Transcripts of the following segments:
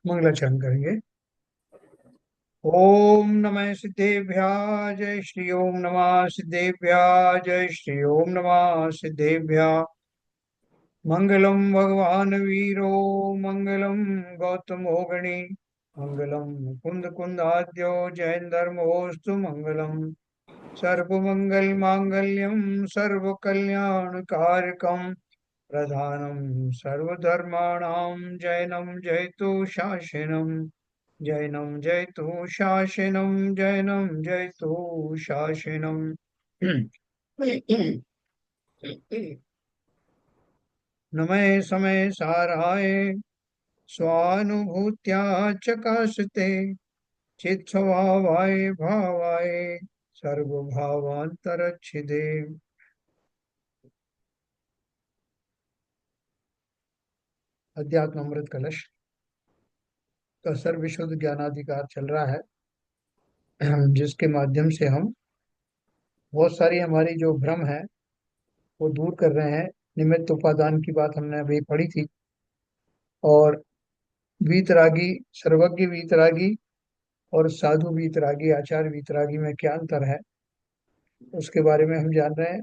मंगलाचरण करेंगे। ओम नमः सिद्धेभ्यः जय श्री ओम नमः सिद्धेभ्यः जय श्री ओम नमः सिद्धेभ्यः। मंगलम भगवान वीरो मंगलम गौतमो गणे मंगलम मुकुंद कुंदाद्यो जयंधर्मोस्तु मंगलम। सर्वमंगल मांगल्यम सर्वकल्याणकारकम प्रधानम सर्वधर्माणां जैनं जयतु शासनम। जैनं जयतु शासनम जैनं जयतु शासनम। नमः समय साराय स्वानुभूत्या चकाशते चित्स्वभावाय भावाय सर्वभावांतरच्छिदे। अध्यात्म अमृत कलश का सर्वविशुद्ध ज्ञानाधिकार चल रहा है, जिसके माध्यम से हम बहुत सारी हमारी जो भ्रम है वो दूर कर रहे हैं। निमित्त उपादान की बात हमने अभी पढ़ी थी। और वीतरागी, सर्वज्ञ वीतरागी और साधु वीतरागी, आचार्य वीतरागी में क्या अंतर है उसके बारे में हम जान रहे हैं।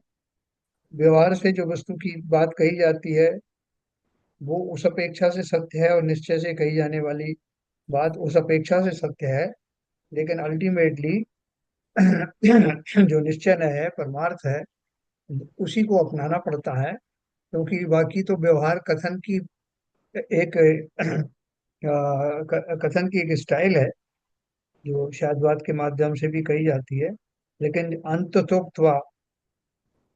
व्यवहार से जो वस्तु की बात कही जाती है वो उस अपेक्षा से सत्य है, और निश्चय से कही जाने वाली बात उस अपेक्षा से सत्य है। लेकिन अल्टीमेटली जो निश्चय है, परमार्थ है, उसी को अपनाना पड़ता है। क्योंकि बाकी तो व्यवहार कथन की एक कथन की एक स्टाइल है जो शायदवाद के माध्यम से भी कही जाती है। लेकिन अंततोक्त्वा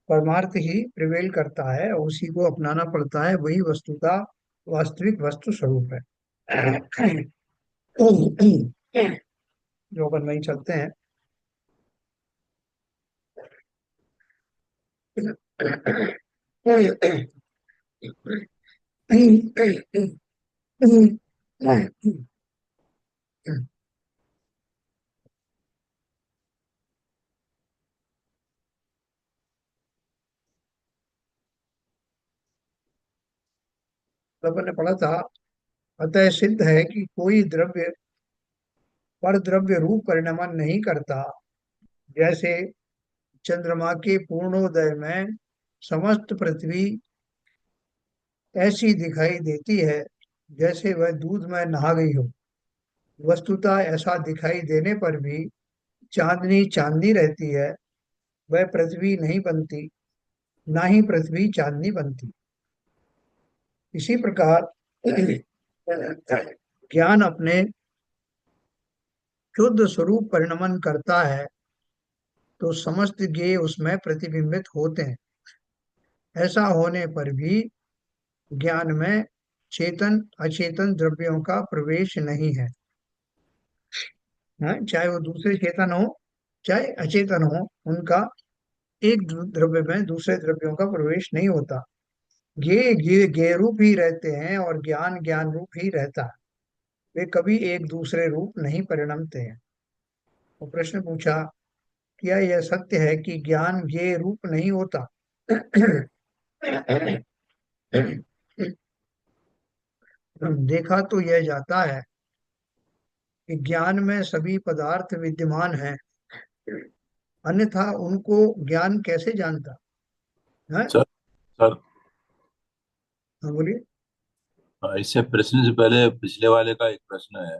परमार्थ ही प्रिवेल करता है और उसी को अपनाना पड़ता है। वही वस्तु का वास्तविक वस्तु स्वरूप है। जो अपन वही चलते हैं। तो अपन ने पढ़ा था, अतः सिद्ध है कि कोई द्रव्य पर द्रव्य रूप परिणमन नहीं करता। जैसे चंद्रमा के पूर्णोदय में समस्त पृथ्वी ऐसी दिखाई देती है जैसे वह दूध में नहा गई हो। वस्तुतः ऐसा दिखाई देने पर भी चांदनी चांदनी रहती है, वह पृथ्वी नहीं बनती, ना ही पृथ्वी चांदनी बनती। इसी प्रकार ज्ञान अपने शुद्ध स्वरूप परिणमन करता है तो समस्त ज्ञेय उसमें प्रतिबिंबित होते हैं। ऐसा होने पर भी ज्ञान में चेतन अचेतन द्रव्यों का प्रवेश नहीं है। हाँ, चाहे वो दूसरे चेतन हो चाहे अचेतन हो, उनका एक द्रव्य में दूसरे द्रव्यों का प्रवेश नहीं होता। ये ज्ञेय रूप ही रहते हैं और ज्ञान ज्ञान रूप ही रहता है। वे कभी एक दूसरे रूप नहीं परिणमते हैं। वो प्रश्न पूछा, क्या यह सत्य है कि ज्ञान ज्ञेय रूप नहीं होता? देखा तो यह जाता है कि ज्ञान में सभी पदार्थ विद्यमान हैं, अन्यथा उनको ज्ञान कैसे जानता है? सर सर हाँ बोलिए। इससे प्रश्न से पहले पिछले वाले का एक प्रश्न है।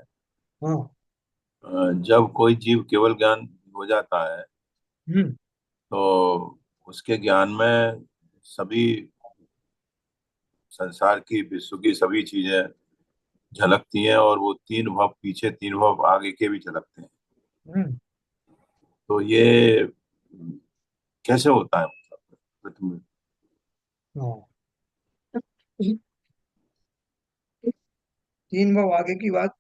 हाँ। जब कोई जीव केवल ज्ञान हो जाता है हम्म। तो उसके ज्ञान में सभी संसार की विश्व की सभी चीजें झलकती हैं, और वो तीन भव पीछे तीन भव आगे के भी झलकते हैं। हम्म। तो ये कैसे होता है, मतलब तुम। हाँ। तीन भाव आगे की बात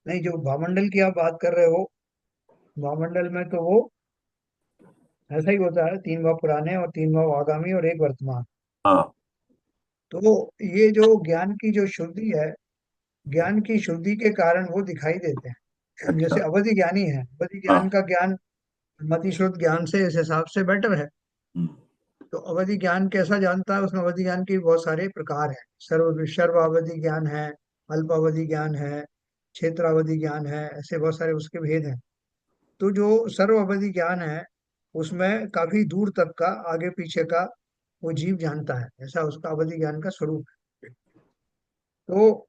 नहीं, जो भावमंडल की आप बात कर रहे हो, भावमंडल में तो वो ऐसा ही होता है, तीन भाव पुराने और तीन भाव आगामी और एक वर्तमान। हाँ। तो ये जो ज्ञान की जो शुद्धि है, ज्ञान की शुद्धि के कारण वो दिखाई देते हैं। जैसे अच्छा। अवधि ज्ञानी है, अवधि ज्ञान हाँ। का ज्ञान मति शुद्ध ज्ञान से इस हिसाब से बेटर है। हम्म। तो अवधि ज्ञान कैसा जानता है, उसमें अवधि ज्ञान के भी बहुत सारे प्रकार हैं। सर्व अवधि ज्ञान है, अल्पावधि ज्ञान है, क्षेत्रावधि ज्ञान है, ऐसे बहुत सारे उसके भेद हैं। तो जो सर्व अवधि ज्ञान है, उसमें काफी दूर तक का, आगे पीछे का वो जीव जानता है, ऐसा उसका अवधि ज्ञान का स्वरूप है। तो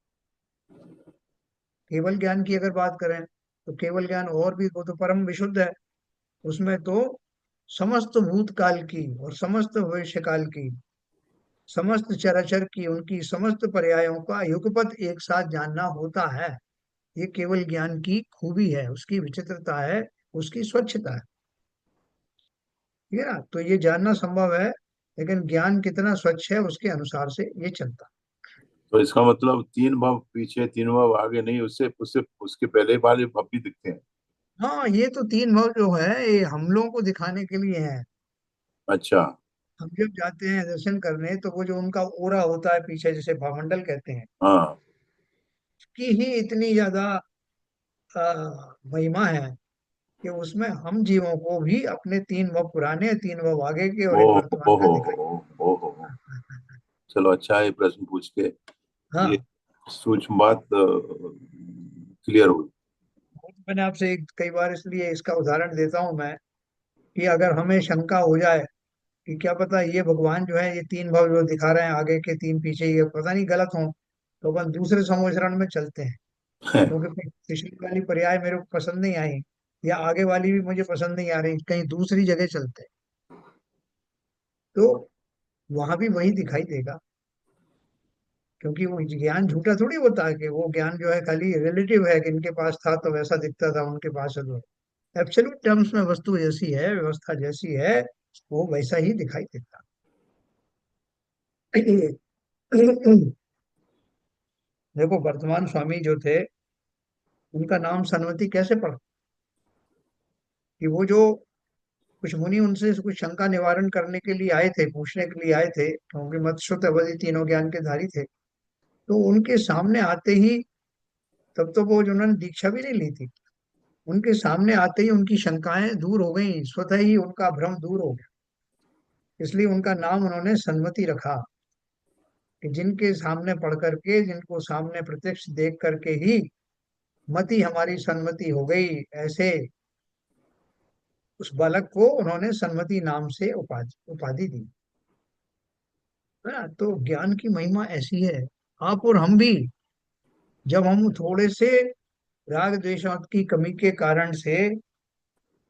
केवल ज्ञान की अगर बात करें, तो केवल ज्ञान और भी, वो तो परम विशुद्ध है। उसमें तो समस्त भूतकाल की और समस्त भविष्य काल की, समस्त चराचर की, उनकी समस्त पर्यायों का युगपत एक साथ जानना होता है। ये केवल ज्ञान की खूबी है, उसकी विचित्रता है, उसकी स्वच्छता है। ठीक है ना? तो ये जानना संभव है, लेकिन ज्ञान कितना स्वच्छ है उसके अनुसार से ये चलता तो इसका मतलब तीन भाव पीछे तीन भाव आगे नहीं, उससे उससे उसके पहले वाले भाव भी दिखते हैं? है। हाँ, ये तो तीन भाव जो है, ये हम लोगों को दिखाने के लिए है। अच्छा। हम जब जाते हैं दर्शन करने, तो वो जो उनका ओरा होता है पीछे, जिसे भावमंडल कहते हैं, हाँ। की ही इतनी ज्यादा महिमा है कि उसमें हम जीवों को भी अपने तीन भाव पुराने, तीन भाव आगे के और ओ एक वर्तमान हो का हो दिखाई हो हो। चलो, अच्छा है प्रश्न पूछ के ये हाँ। सूक्ष्म बात क्लियर हुई। मैंने आपसे कई बार इसलिए इसका उदाहरण देता हूं मैं, कि अगर हमें शंका हो जाए कि क्या पता ये भगवान जो है, ये तीन भाव जो दिखा रहे हैं, आगे के तीन पीछे, ये पता नहीं गलत हो, तो अपन दूसरे समूचरण में चलते हैं। क्योंकि पिछली वाली पर्याय मेरे को पसंद नहीं आई, या आगे वाली भी मुझे पसंद नहीं आ रही, कहीं दूसरी जगह चलते हैं, तो वहां भी वही दिखाई देगा। क्योंकि वो ज्ञान झूठा थोड़ी होता है, कि वो ज्ञान जो है खाली रिलेटिव है, कि इनके पास था तो वैसा दिखता था, उनके पास है तो। एब्सोल्यूट टर्म्स में वस्तु जैसी है, व्यवस्था जैसी है, वो वैसा ही दिखाई देता है। देखो, वर्तमान स्वामी जो थे, उनका नाम सन्मति कैसे पड़ा? कि वो जो कुछ मुनि उनसे कुछ शंका निवारण करने के लिए आए थे, पूछने के लिए आए थे, क्योंकि मत श्रुत अवधि तीनों ज्ञान के धारी थे, तो उनके सामने आते ही, तब तो वो जो उन्होंने दीक्षा भी नहीं ली थी, उनके सामने आते ही उनकी शंकाएं दूर हो गई, स्वतः ही उनका भ्रम दूर हो गया। इसलिए उनका नाम उन्होंने सन्मति रखा, कि जिनके सामने पढ़ करके, जिनको सामने प्रत्यक्ष देख करके ही मति हमारी सन्मति हो गई, ऐसे उस बालक को उन्होंने सन्मति नाम से उपाधि उपाधि दी। है ना? तो ज्ञान की महिमा ऐसी है। आप और हम भी, जब हम थोड़े से राग द्वेषांत की कमी के कारण से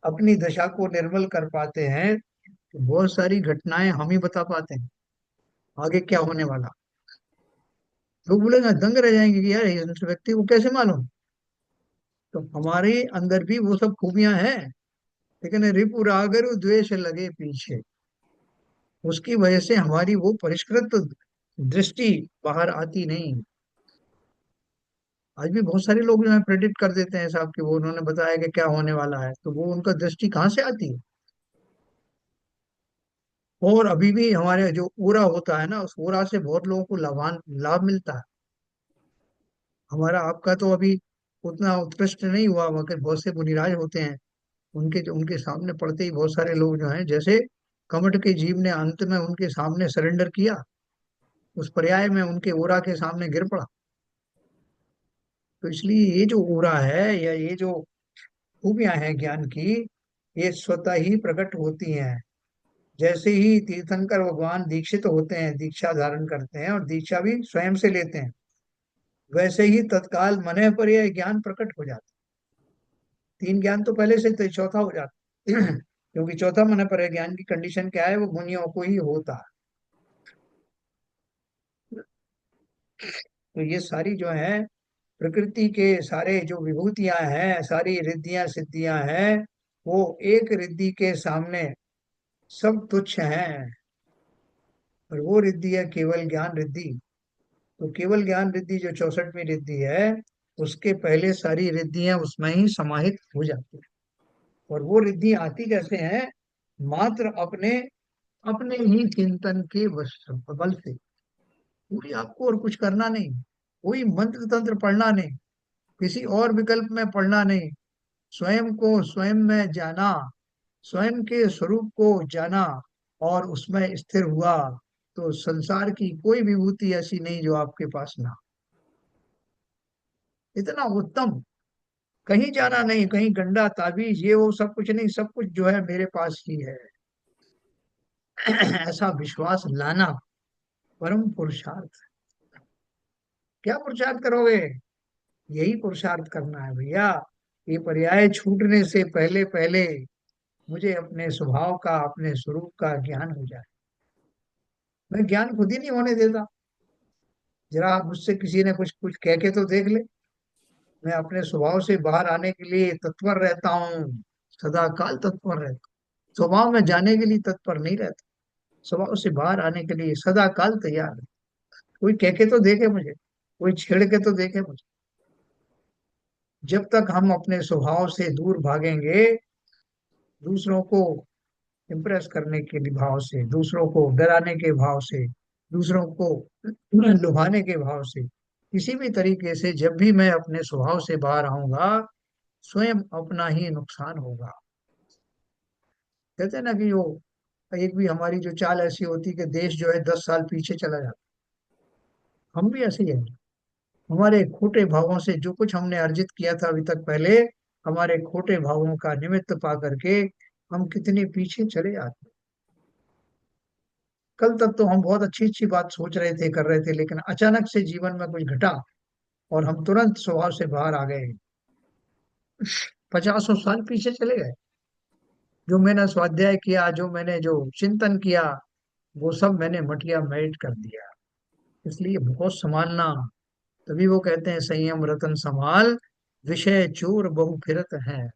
अपनी दशा को निर्मल कर पाते हैं, तो बहुत सारी घटनाएं हम ही बता पाते हैं आगे क्या होने वाला। लोग बोलेंगे, दंग रह जाएंगे कि यार इस व्यक्ति को कैसे मालूम। तो हमारे अंदर भी वो सब खूबियां हैं, लेकिन रिपु रागर द्वेष लगे पीछे, उसकी वजह से हमारी वो परिष्कृत दृष्टि बाहर आती नहीं। आज भी बहुत सारे लोग जो है प्रेडिक्ट कर देते हैं साहब, कि वो उन्होंने बताया कि क्या होने वाला है, तो वो उनका दृष्टि कहाँ से आती है? और अभी भी हमारे जो ओरा होता है ना, उस ओरा से बहुत लोगों को लाभ मिलता है। हमारा आपका तो अभी उतना उत्कृष्ट नहीं हुआ, मगर बहुत से मुनिराज होते हैं, उनके सामने पढ़ते ही बहुत सारे लोग जो हैं, जैसे कमट के जीव ने अंत में उनके सामने सरेंडर किया, उस पर्याय में उनके ओरा के सामने गिर पड़ा। तो इसलिए ये जो ओरा है, या ये जो खूबियां हैं ज्ञान की, ये स्वतः ही प्रकट होती हैं। जैसे ही तीर्थंकर भगवान दीक्षित होते हैं, दीक्षा धारण करते हैं, और दीक्षा भी स्वयं से लेते हैं, वैसे ही तत्काल मन पर यह ज्ञान प्रकट हो जाता है। तीन ज्ञान तो पहले से, तो चौथा हो जाता है। क्योंकि चौथा मन पर ज्ञान की कंडीशन क्या है, वो मुनियों को ही होता है। तो ये सारी जो है प्रकृति के सारे जो विभूतियां हैं, सारी रिद्धियां सिद्धियां हैं, वो एक रिद्धि के सामने सब तुच्छ हैं। और वो रिद्धि है केवल ज्ञान रिद्धि। तो केवल ज्ञान रिद्धि जो 64वीं रिद्धि है, उसके पहले सारी रिद्धियां उसमें ही समाहित हो जाती है। और वो रिद्धि आती कैसे हैं? मात्र अपने अपने ही चिंतन के बल से। पूरी आपको और कुछ करना नहीं, कोई मंत्र तंत्र पढ़ना नहीं, किसी और विकल्प में पढ़ना नहीं। स्वयं को स्वयं में जाना, स्वयं के स्वरूप को जाना, और उसमें स्थिर हुआ, तो संसार की कोई विभूति ऐसी नहीं जो आपके पास ना हो। इतना उत्तम, कहीं जाना नहीं, कहीं गंडा ताबीज ये वो सब कुछ नहीं, सब कुछ जो है मेरे पास ही है। ऐसा विश्वास लाना परम पुरुषार्थ। क्या पुरुषार्थ करोगे? यही पुरुषार्थ करना है भैया। ये पर्याय छूटने से पहले पहले मुझे अपने स्वभाव का, अपने स्वरूप का ज्ञान हो जाए। मैं ज्ञान खुद ही नहीं होने देता। जरा आप मुझसे किसी ने कुछ कुछ कह के तो देख ले। मैं अपने स्वभाव से बाहर आने के लिए तत्पर रहता हूँ, सदा काल तत्पर रहता हूँ। स्वभाव में जाने के लिए तत्पर नहीं रहता, स्वभाव से बाहर आने के लिए सदा काल तैयार है। कोई कह के तो देखे मुझे, कोई छेड़ के तो देखे मुझे। जब तक हम अपने स्वभाव से दूर भागेंगे, दूसरों को इम्प्रेस करने के लिए भाव से, दूसरों को डराने के भाव से, दूसरों को लुभाने के भाव से, किसी भी तरीके से जब भी मैं अपने स्वभाव से बाहर आऊंगा, स्वयं अपना ही नुकसान होगा। कहते हैं ना कि वो एक भी हमारी जो चाल ऐसी होती कि देश जो है 10 साल पीछे चला जाता। हम भी ऐसे ही हैं। हमारे खोटे भावों से जो कुछ हमने अर्जित किया था अभी तक पहले, हमारे खोटे भावों का निमित्त पा करके हम कितने पीछे चले जाते। कल तक तो हम बहुत अच्छी अच्छी बात सोच रहे थे, कर रहे थे, लेकिन अचानक से जीवन में कुछ घटा और हम तुरंत स्वभाव से बाहर आ गए। 50 साल पीछे चले गए। जो मैंने स्वाध्याय किया, जो मैंने जो चिंतन किया, वो सब मैंने मटिया मेल्ट कर दिया। इसलिए बहुत संभालना। तभी वो कहते हैं संयम रतन संभाल, विषय चोर बहु फिरत हैं।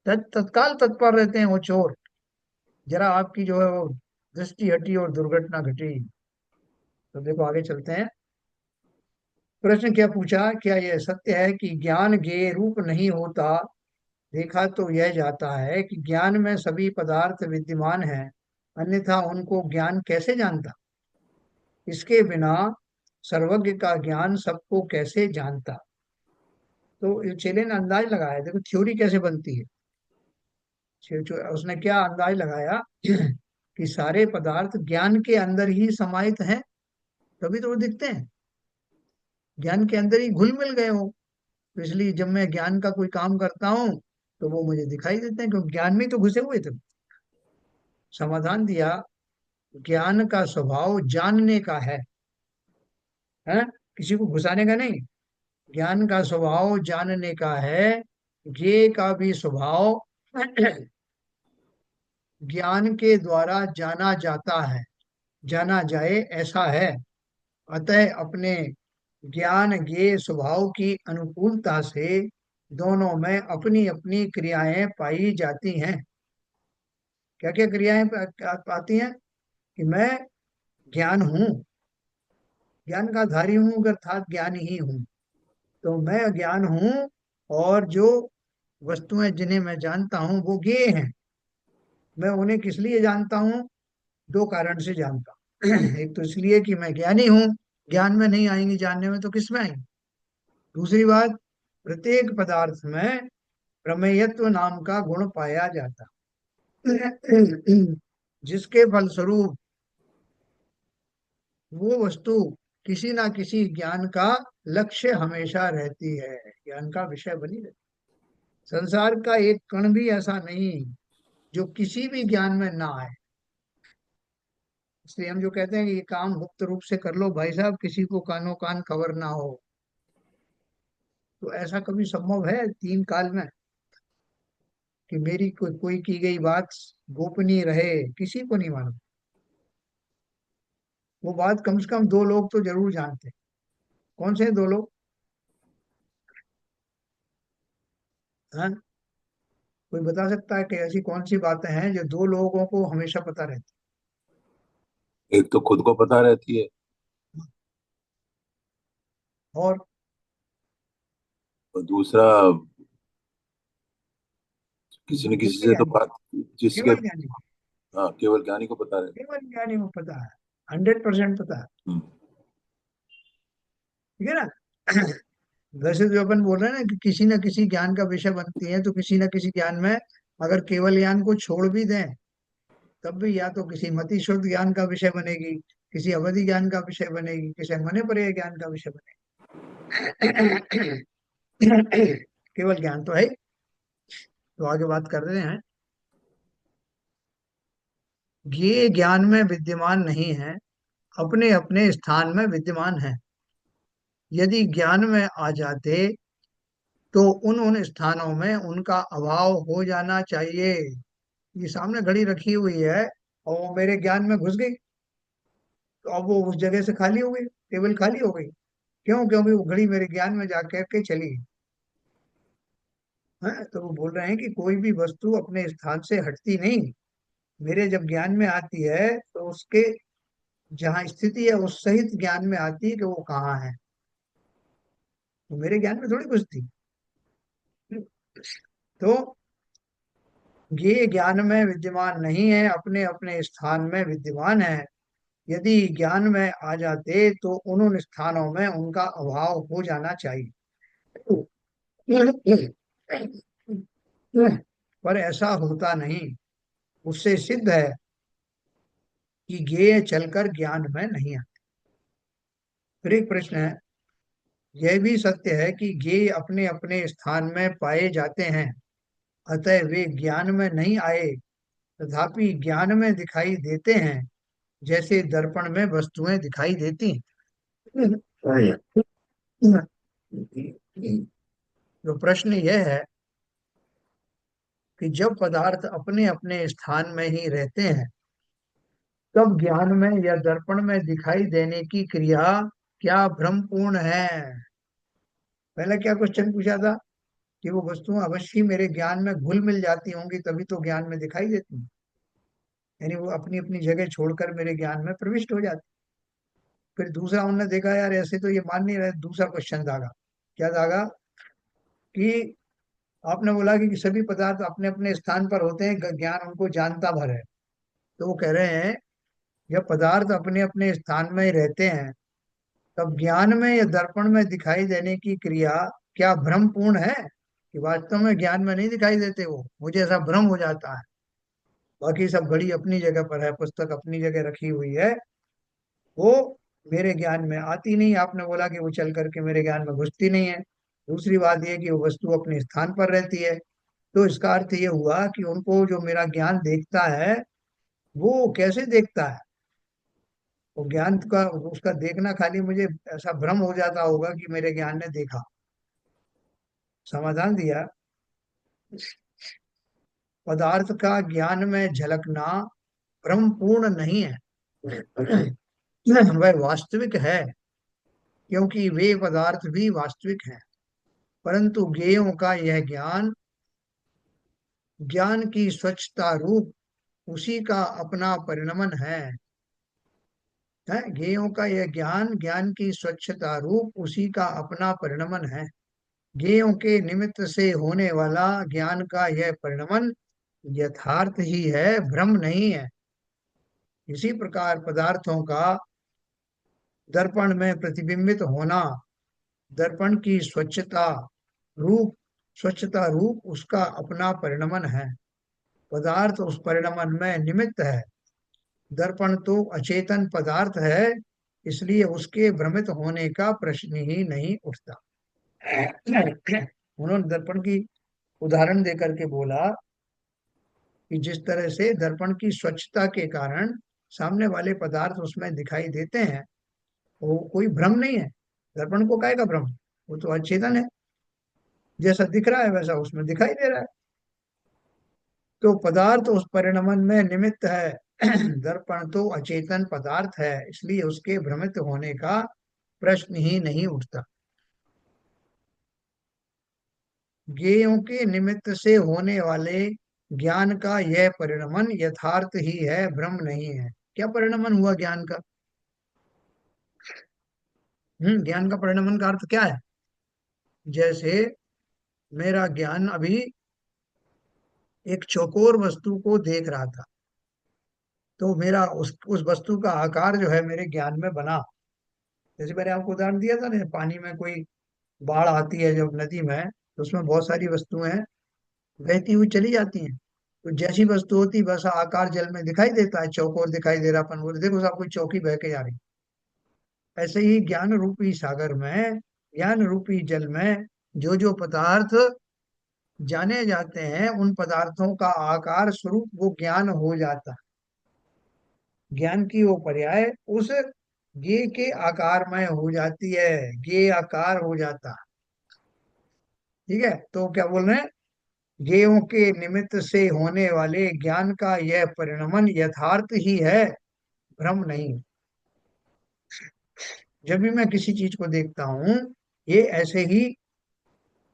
तत्काल तत्पर रहते हैं वो चोर। जरा आपकी जो है वो दृष्टि हटी और दुर्घटना घटी। तो देखो आगे चलते हैं। प्रश्न क्या पूछा, क्या यह सत्य है कि ज्ञान ज्ञेय रूप नहीं होता? देखा तो यह जाता है कि ज्ञान में सभी पदार्थ विद्यमान हैं, अन्यथा उनको ज्ञान कैसे जानता? इसके बिना सर्वज्ञ का ज्ञान सबको कैसे जानता? तो ये चेले ने अंदाज लगाया, देखो थ्योरी कैसे बनती है। उसने क्या अंदाज लगाया कि सारे पदार्थ ज्ञान के अंदर ही समाहित हैं, तभी तो वो दिखते हैं। ज्ञान के अंदर ही घुल मिल गए हो, तो इसलिए जब मैं ज्ञान का कोई काम करता हूँ तो वो मुझे दिखाई देते हैं, क्योंकि ज्ञान में ही तो घुसे हुए थे। समाधान दिया, ज्ञान का स्वभाव जानने का है, किसी को घुसाने का नहीं। ज्ञान का स्वभाव जानने का है। ये का भी स्वभाव ज्ञान के द्वारा जाना जाता है, जाना जाए ऐसा है। अतः अपने ज्ञान ज्ञेय स्वभाव की अनुकूलता से दोनों में अपनी अपनी क्रियाएं पाई जाती हैं। क्या क्या क्रियाएं पाती हैं? कि मैं ज्ञान हूँ, ज्ञान का धारी हूँ, अर्थात ज्ञान ही हूँ। तो मैं ज्ञान हूँ, और जो वस्तुएं जिन्हें मैं जानता हूँ वो ज्ञेय हैं। मैं उन्हें किस लिए जानता हूँ? दो कारण से जानता हूँ। एक तो इसलिए कि मैं ज्ञानी हूँ, ज्ञान में नहीं आएंगी, जानने में तो किस में आएंगी। दूसरी बात, प्रत्येक पदार्थ में प्रमेयत्व नाम का गुण पाया जाता है, जिसके फलस्वरूप वो वस्तु किसी ना किसी ज्ञान का लक्ष्य हमेशा रहती है, ज्ञान का विषय बनी रहती है। संसार का एक कण भी ऐसा नहीं जो किसी भी ज्ञान में ना आए। इसलिए हम जो कहते हैं कि ये काम गुप्त रूप से कर लो भाई साहब, किसी को कानो कान खबर ना हो। तो ऐसा कभी संभव है 3 काल में कि मेरी कोई की गई बात गोपनीय रहे? किसी को नहीं मालूम। वो बात कम से कम 2 लोग तो जरूर जानते हैं। कौन से 2 लोग? हाँ, कोई बता सकता है कि ऐसी कौन सी बातें हैं जो 2 लोगों को हमेशा पता रहती एक तो खुद को पता रहती है, है? और और दूसरा किसी न किसी किसके से तो ज्ञानी? बात, जिसके, केवल ज्ञानी। हाँ केवल ज्ञानी को पता रहती केवल ज्ञानी को पता है, 100% पता है। है। ठीक है ना? वैसे जो अपन बोल रहे हैं ना कि किसी न किसी ज्ञान का विषय बनती है, तो किसी न किसी ज्ञान में अगर केवल ज्ञान को छोड़ भी दें तब भी या तो किसी मति शुद्ध ज्ञान का विषय बनेगी, किसी अवधि ज्ञान का विषय बनेगी, किसी मने परे ज्ञान का विषय बनेगी। केवल ज्ञान तो है ही। तो आगे बात कर रहे हैं, ये ज्ञान में विद्यमान नहीं है, अपने अपने स्थान में विद्यमान है। यदि ज्ञान में आ जाते तो उन उन स्थानों में उनका अभाव हो जाना चाहिए। ये सामने घड़ी रखी हुई है और वो मेरे ज्ञान में घुस गई, तो अब वो उस जगह से खाली हो गई, टेबल खाली हो गई। क्यों? क्योंकि वो घड़ी मेरे ज्ञान में जाकर के चली गई। हाँ, तो वो बोल रहे हैं कि कोई भी वस्तु अपने स्थान से हटती नहीं, मेरे जब ज्ञान में आती है तो उसके जहाँ स्थिति है उस सहित ज्ञान में आती है कि वो कहाँ है। तो मेरे ज्ञान में थोड़ी घुसती। तो ये ज्ञान में विद्यमान नहीं है, अपने अपने स्थान में विद्यमान है। यदि ज्ञान में आ जाते तो उन उन स्थानों में उनका अभाव हो जाना चाहिए। पर ऐसा होता नहीं। उससे सिद्ध है कि ज्ञेय चलकर ज्ञान में नहीं आता। फिर एक प्रश्न है, यह भी सत्य है कि ज्ञेय अपने अपने स्थान में पाए जाते हैं, अतः वे ज्ञान में नहीं आए, तथापि ज्ञान में दिखाई देते हैं, जैसे दर्पण में वस्तुएं दिखाई देती हैं। तो प्रश्न यह है कि जब पदार्थ अपने अपने स्थान में ही रहते हैं, तब ज्ञान में या दर्पण में दिखाई देने की क्रिया क्या भ्रमपूर्ण है? पहला क्या क्वेश्चन पूछा था कि वो वस्तुएं अवश्य मेरे ज्ञान में घुल मिल जाती होंगी तभी तो ज्ञान में दिखाई देती हैं, यानी वो अपनी अपनी जगह छोड़कर मेरे ज्ञान में प्रविष्ट हो जाती। फिर दूसरा उन्होंने देखा यार ऐसे तो ये मान नहीं रहे, दूसरा क्वेश्चन दागा। क्या दागा? कि आपने बोला कि सभी पदार्थ अपने अपने स्थान पर होते हैं, ज्ञान उनको जानता भर है। तो वो कह रहे हैं जब पदार्थ अपने अपने स्थान में ही रहते हैं, तब ज्ञान में या दर्पण में दिखाई देने की क्रिया क्या भ्रमपूर्ण है, कि वास्तव में ज्ञान में नहीं दिखाई देते, वो मुझे ऐसा भ्रम हो जाता है। बाकी सब घड़ी अपनी जगह पर है, पुस्तक अपनी जगह रखी हुई है, वो मेरे ज्ञान में आती नहीं। आपने बोला कि वो चल करके मेरे ज्ञान में घुसती नहीं है। दूसरी बात यह कि वो वस्तु अपने स्थान पर रहती है। तो इसका अर्थ ये हुआ कि उनको जो मेरा ज्ञान देखता है, वो कैसे देखता है? वो ज्ञान का उसका देखना खाली मुझे ऐसा भ्रम हो जाता होगा कि मेरे ज्ञान ने देखा। समाधान दिया, पदार्थ का ज्ञान में झलकना भ्रमपूर्ण नहीं है। वह वास्तविक है, क्योंकि वे पदार्थ भी वास्तविक हैं। परंतु ज्ञेयों का यह ज्ञान, ज्ञान की स्वच्छता रूप उसी का अपना परिणमन है। ज्ञेयों का यह ज्ञान, ज्ञान की स्वच्छता रूप उसी का अपना परिणमन है। ज्ञेयों के निमित्त से होने वाला ज्ञान का यह परिणमन यथार्थ ही है, भ्रम नहीं है। इसी प्रकार पदार्थों का दर्पण में प्रतिबिंबित होना, दर्पण की रूप स्वच्छता रूप उसका अपना परिणमन है। पदार्थ उस परिणमन में निमित्त है। दर्पण तो अचेतन पदार्थ है, इसलिए उसके भ्रमित होने का प्रश्न ही नहीं उठता। उन्होंने दर्पण की उदाहरण देकर के बोला कि जिस तरह से दर्पण की स्वच्छता के कारण सामने वाले पदार्थ उसमें दिखाई देते हैं, वो कोई भ्रम नहीं है। दर्पण को काहे का भ्रम? वो तो अचेतन है, जैसा दिख रहा है वैसा उसमें दिखाई दे रहा है। तो पदार्थ उस परिणमन में निमित्त है। दर्पण तो अचेतन पदार्थ है, इसलिए उसके भ्रमित होने का प्रश्न ही नहीं उठता। ज्ञेयों के निमित्त से होने वाले ज्ञान का यह परिणमन यथार्थ ही है, भ्रम नहीं है। क्या परिणमन हुआ ज्ञान का? ज्ञान का परिणमन का अर्थ क्या है? जैसे मेरा ज्ञान अभी एक चौकोर वस्तु को देख रहा था, तो मेरा उस वस्तु का आकार जो है मेरे ज्ञान में बना। जैसे मैंने आपको उदाहरण दिया था ना, पानी में कोई बाढ़ आती है जब नदी में, तो उसमें बहुत सारी वस्तुएं बहती हुई चली जाती हैं, तो जैसी वस्तु होती वैसा आकार जल में दिखाई देता है, चौकोर दिखाई दे रहा, अपन बोले देखो साहब कोई चौकी बह के जा रही। ऐसे ही ज्ञान रूपी सागर में, ज्ञान रूपी जल में जो जो पदार्थ जाने जाते हैं, उन पदार्थों का आकार स्वरूप वो ज्ञान हो जाता है। ज्ञान की वो पर्याय उस ज्ञे के आकार में हो जाती है, ज्ञे आकार हो जाता है। ठीक है, तो क्या बोल रहे हैं, ज्ञेयों के निमित्त से होने वाले ज्ञान का यह परिणमन यथार्थ ही है, भ्रम नहीं। जब भी मैं किसी चीज को देखता हूँ, ये ऐसे ही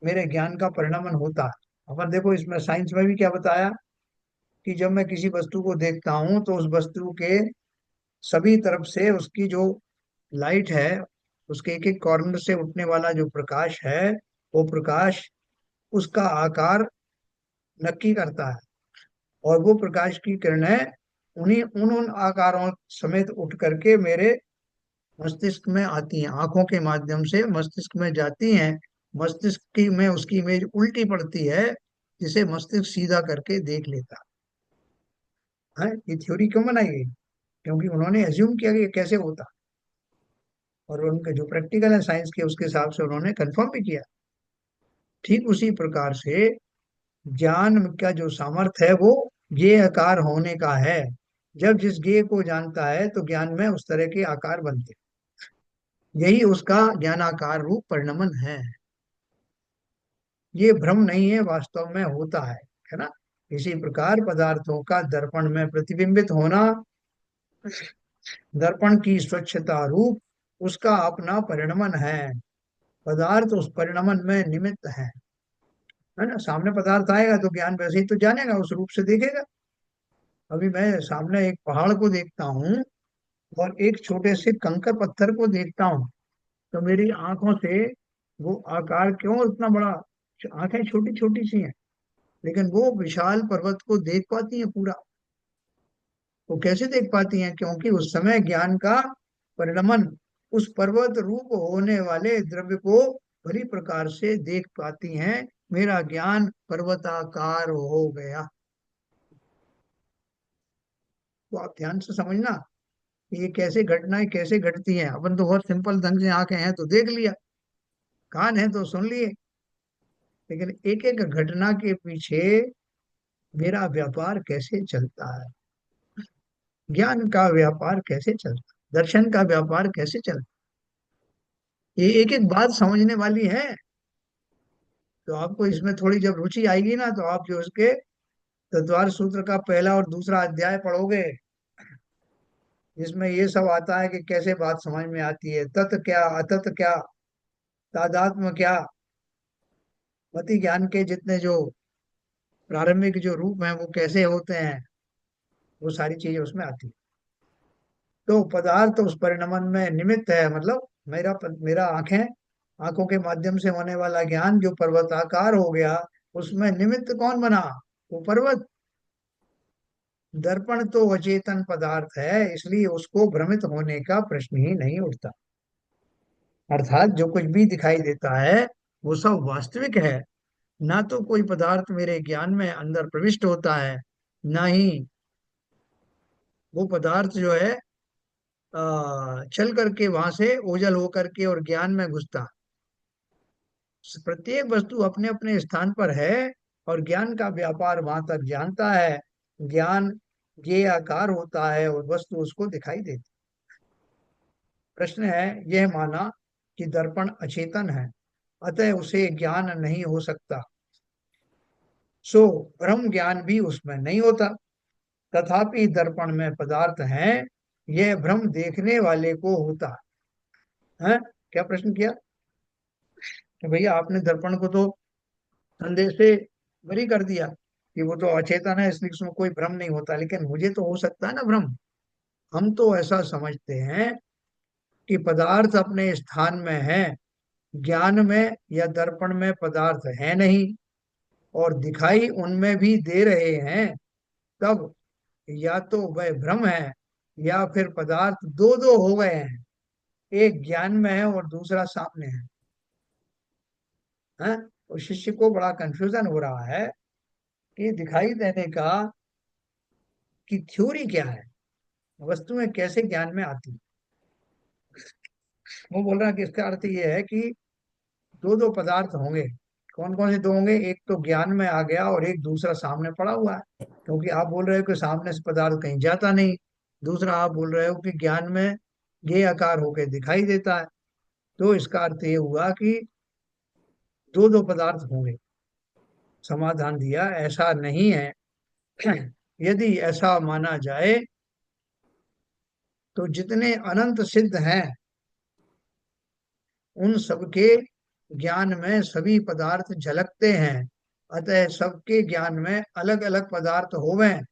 मेरे ज्ञान का परिणमन होता है। अपन देखो इसमें साइंस में भी क्या बताया, कि जब मैं किसी वस्तु को देखता हूँ तो उस वस्तु के सभी तरफ से उसकी जो लाइट है, उसके एक एक कॉर्नर से उठने वाला जो प्रकाश है, वो प्रकाश उसका आकार नक्की करता है। और वो प्रकाश की किरणें उन्हीं उन उन आकारों समेत उठ करके मेरे मस्तिष्क में आती हैं, आंखों के माध्यम से मस्तिष्क में जाती हैं। मस्तिष्क की में उसकी इमेज उल्टी पड़ती है, जिसे मस्तिष्क सीधा करके देख लेता है। ये थ्योरी क्यों बनाई गई, क्योंकि उन्होंने एज्यूम किया कि ये कैसे होता, और उनके जो प्रैक्टिकल है साइंस के उसके हिसाब से उन्होंने कंफर्म भी किया। ठीक उसी प्रकार से ज्ञान का जो सामर्थ्य है वो ज्ञेय आकार होने का है। जब जिस ज्ञेय को जानता है तो ज्ञान में उस तरह के आकार बनते हैं। यही उसका ज्ञानाकार रूप परिणमन है। ये भ्रम नहीं है, वास्तव में होता है ना। इसी प्रकार पदार्थों का दर्पण में प्रतिबिंबित होना, दर्पण की स्वच्छता रूप उसका अपना परिणमन है। पदार्थ उस परिणमन में निमित्त है ना। सामने पदार्थ आएगा तो ज्ञान वैसे ही तो जानेगा, उस रूप से देखेगा। अभी मैं सामने एक पहाड़ को देखता हूँ और एक छोटे से कंकर पत्थर को देखता हूँ, तो मेरी आंखों से वो आकार क्यों इतना बड़ा, आंखें छोटी छोटी सी हैं, लेकिन वो विशाल पर्वत को देख पाती हैं पूरा। वो कैसे देख पाती हैं, क्योंकि उस समय ज्ञान का परिणमन उस पर्वत रूप होने वाले द्रव्य को भली प्रकार से देख पाती हैं। मेरा ज्ञान पर्वताकार हो गया। तो आप ध्यान से समझना कि ये कैसे घटनाएं कैसे घटती हैं। अपन तो बहुत सिंपल ढंग से आंखें हैं तो देख लिया, कान है तो सुन लिए, लेकिन एक एक घटना के पीछे मेरा व्यापार कैसे चलता है, ज्ञान का व्यापार कैसे चलता है, दर्शन का व्यापार कैसे चलता है, ये एक एक बात समझने वाली है। तो आपको इसमें थोड़ी जब रुचि आएगी ना, तो आप जो उसके तत्वार सूत्र का पहला और दूसरा अध्याय पढ़ोगे, जिसमें ये सब आता है कि कैसे बात समझ में आती है, तत् क्या अतत क्या, तादात्म्य क्या, मति ज्ञान के जितने जो प्रारंभिक जो रूप हैं वो कैसे होते हैं, वो सारी चीजें उसमें आती है। तो पदार्थ उस परिणमन में निमित्त है, मतलब मेरा आंखें, आंखों के माध्यम से होने वाला ज्ञान जो पर्वताकार हो गया, उसमें निमित्त कौन बना, वो पर्वत। दर्पण तो अचेतन पदार्थ है, इसलिए उसको भ्रमित होने का प्रश्न ही नहीं उठता। अर्थात जो कुछ भी दिखाई देता है वो सब वास्तविक है। ना तो कोई पदार्थ मेरे ज्ञान में अंदर प्रविष्ट होता है, ना ही वो पदार्थ जो है चल करके वहां से ओझल होकर के और ज्ञान में घुसता। प्रत्येक वस्तु अपने अपने स्थान पर है और ज्ञान का व्यापार वहां तक जानता है। ज्ञान ये आकार होता है और वस्तु उसको दिखाई देती। प्रश्न है, यह माना कि दर्पण अचेतन है, अतः उसे ज्ञान नहीं हो सकता, सो ब्रह्म ज्ञान भी उसमें नहीं होता। तथापि दर्पण में पदार्थ हैं, यह भ्रम देखने वाले को होता है। क्या प्रश्न किया कि भैया आपने दर्पण को तो संदेह से बरी कर दिया कि वो तो अचेतन है इसलिए उसमें कोई भ्रम नहीं होता, लेकिन मुझे तो हो सकता है ना भ्रम। हम तो ऐसा समझते हैं कि पदार्थ अपने स्थान में है, ज्ञान में या दर्पण में पदार्थ है नहीं, और दिखाई उनमें भी दे रहे हैं। तब या तो वह भ्रम है, या फिर पदार्थ दो दो हो गए हैं, एक ज्ञान में है और दूसरा सामने है। तो शिष्य को बड़ा कंफ्यूजन हो रहा है कि दिखाई देने का की थ्योरी क्या है, वस्तुएं कैसे ज्ञान में आती हैं। वो बोल रहा है कि इसका अर्थ ये है कि दो दो पदार्थ होंगे। कौन कौन से दो होंगे? एक तो ज्ञान में आ गया और एक दूसरा सामने पड़ा हुआ है, क्योंकि आप बोल रहे हो कि सामने से पदार्थ कहीं जाता नहीं। दूसरा आप बोल रहे हो कि ज्ञान में ये आकार होके दिखाई देता है। तो इसका अर्थ ये हुआ कि दो दो पदार्थ होंगे। समाधान दिया ऐसा नहीं है। यदि ऐसा माना जाए तो जितने अनंत सिद्ध हैं उन सबके ज्ञान में सभी पदार्थ झलकते हैं। अतः सबके ज्ञान में अलग अलग पदार्थ होवें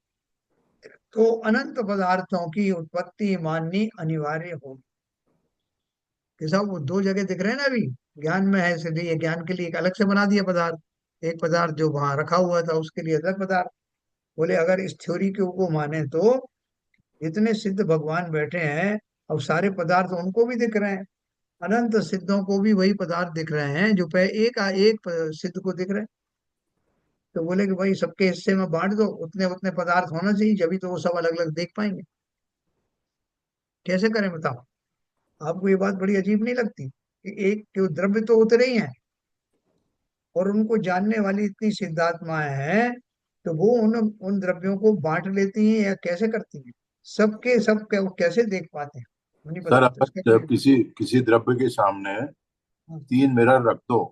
तो अनंत पदार्थों की उत्पत्ति माननी अनिवार्य होगी। कि साहब वो दो जगह दिख रहे हैं ना अभी, ज्ञान में है इसलिए ज्ञान के लिए एक अलग से बना दिया पदार्थ। एक पदार्थ जो वहां रखा हुआ था उसके लिए अलग पदार्थ। बोले अगर इस थ्योरी को माने तो इतने सिद्ध भगवान बैठे हैं, अब सारे पदार्थ उनको भी दिख रहे हैं। अनंत सिद्धों को भी वही पदार्थ दिख रहे हैं जो एक एक सिद्ध को दिख रहे हैं। तो बोले कि भाई सबके हिस्से में बांट दो, उतने उतने पदार्थ होना चाहिए, जब तो वो सब अलग अलग देख पाएंगे। कैसे करें बताओ? आपको ये बात बड़ी अजीब नहीं लगती कि एक जो द्रव्य तो उतरे ही हैं और उनको जानने वाली इतनी सिद्धात्माएं हैं, तो वो उन उन द्रव्यों को बांट लेती हैं या कैसे करती हैं? सबके सब कैसे देख पाते हैं? नहीं पता। सर, तो इसका अगर कोई। किसी किसी द्रव्य के सामने हाँ। तीन मिरर रख दो,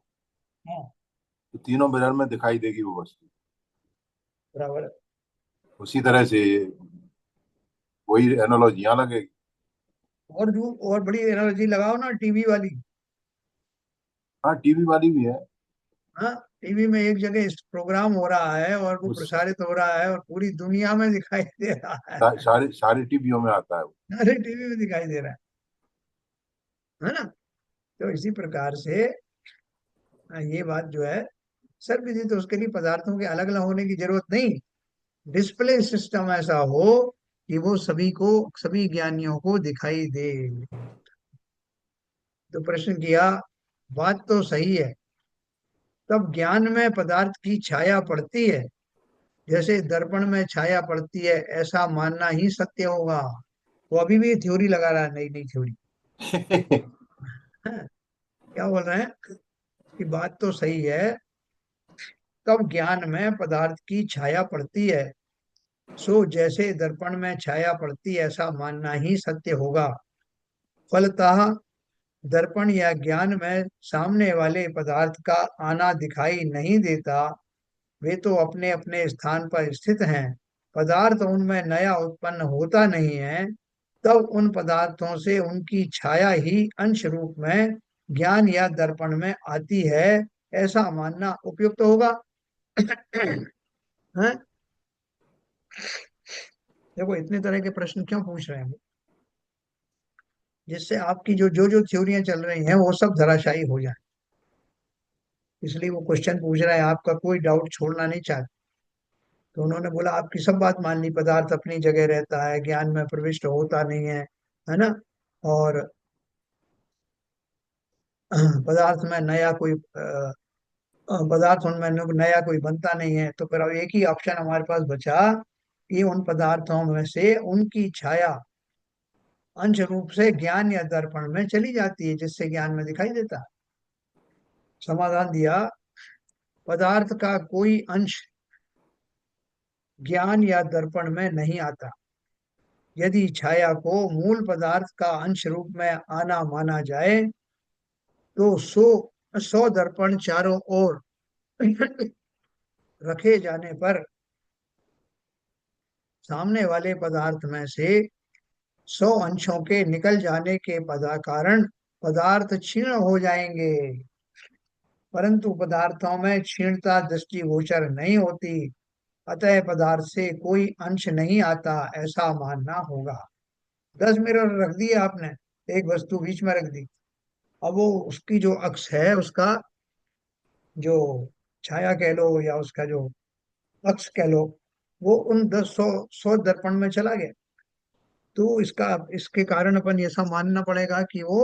हाँ, तो तीनों मिरर में दिखाई देगी वो वस्तु। बराबर है। उसी तरह से वही एनालॉजी यहाँ लगेगी। और जो और बड़ी एनालॉजी लगाओ ना, टीवी वाली। हाँ, टीवी वाली भी है। हाँ, टीवी में एक जगह इस प्रोग्राम हो रहा है और वो उस प्रसारित हो रहा है और पूरी दुनिया में दिखाई दे रहा है। सारे सारी टीवियों में आता है वो। अरे टीवी में दिखाई दे रहा है ना? तो इसी प्रकार से ये बात जो है, सर्वविदित तो उसके लिए पदार्थों के अलग अलग होने की जरूरत नहीं। डिस्प्ले सिस्टम ऐसा हो कि वो सभी को, सभी ज्ञानियों को दिखाई दे। तो प्रश्न किया, बात तो सही है, तब ज्ञान में पदार्थ की छाया पड़ती है जैसे दर्पण में छाया पड़ती है, ऐसा मानना ही सत्य होगा। वो अभी भी थ्योरी लगा रहा है, नई नई थ्योरी। क्या बोल रहे हैं कि बात तो सही है, तब ज्ञान में पदार्थ की छाया पड़ती है, सो जैसे दर्पण में छाया पड़ती है ऐसा मानना ही सत्य होगा। फलतः दर्पण या ज्ञान में सामने वाले पदार्थ का आना दिखाई नहीं देता। वे तो अपने अपने स्थान पर स्थित हैं। पदार्थ उनमें नया उत्पन्न होता नहीं है। तब उन पदार्थों से उनकी छाया ही अंश रूप में ज्ञान या दर्पण में आती है, ऐसा मानना उपयुक्त होगा। हैं? देखो इतने तरह के प्रश्न क्यों पूछ रहे हैं वो? जिससे आपकी जो जो जो थ्योरियां चल रही हैं वो सब धराशायी हो जाए। इसलिए वो क्वेश्चन पूछ रहे हैं, आपका कोई डाउट छोड़ना नहीं चाहते। तो उन्होंने बोला आपकी सब बात मान ली, पदार्थ अपनी जगह रहता है, ज्ञान में प्रविष्ट होता नहीं है ना? और पदार्थ में नया कोई पदार्थ उनमें नया कोई बनता नहीं है। तो फिर अब एक ही ऑप्शन हमारे पास बचा कि उन पदार्थों में से उनकी छाया अंश रूप से ज्ञान या दर्पण में चली जाती है, जिससे ज्ञान में दिखाई देता है। समाधान दिया, पदार्थ का कोई अंश ज्ञान या दर्पण में नहीं आता। यदि छाया को मूल पदार्थ का अंश रूप में आना माना जाए तो सौ दर्पण चारों ओर रखे जाने पर सामने वाले पदार्थ में से 100 अंशों के निकल जाने के कारण पदार्थ क्षीण हो जाएंगे। परंतु पदार्थों में क्षीणता दृष्टिगोचर नहीं होती, अतः पदार्थ से कोई अंश नहीं आता, ऐसा मानना होगा। 10 मिरर रख दिए आपने, एक वस्तु बीच में रख दी। अब वो उसकी जो अक्ष है, उसका जो छाया कह लो या उसका जो अक्ष कह लो, वो उन 100 दर्पण में चला गया। तो इसका इसके कारण अपन ऐसा मानना पड़ेगा कि वो